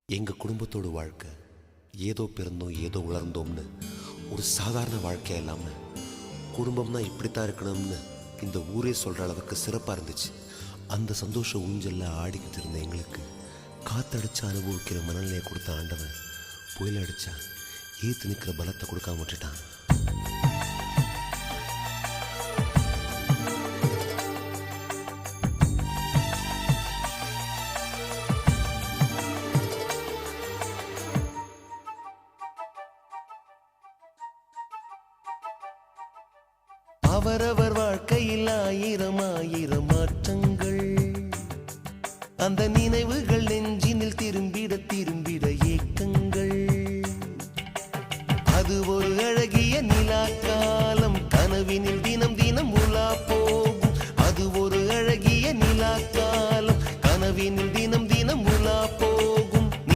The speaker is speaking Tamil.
எங்கள் குடும்பத்தோட வாழ்க்கை ஏதோ பிறந்தோம் ஏதோ வளர்ந்தோம்னு ஒரு சாதாரண வாழ்க்கையாக இல்லாமல் குடும்பம்னா இப்படித்தான் இருக்கணும்னு இந்த ஊரே சொல்கிற அளவுக்கு சிறப்பாக இருந்துச்சு. அந்த சந்தோஷ ஊஞ்சலில் ஆடிக்கிட்டு இருந்த எங்களுக்கு காத்தடிச்சு அனுபவிக்கிற மனநிலையை கொடுத்த ஆண்டவன் புயல் அடித்தா ஏற்று நிற்கிற பலத்தை கொடுக்காம விட்டுட்டான். அவரவர் வாழ்க்கையில் ஆயிரம் ஆயிரம் மாற்றங்கள், அந்த நினைவுகள் நெஞ்சினில் திரும்பிட திரும்பிட ஏக்கங்கள். அது ஒரு அழகிய நிலா காலம், கனவினில்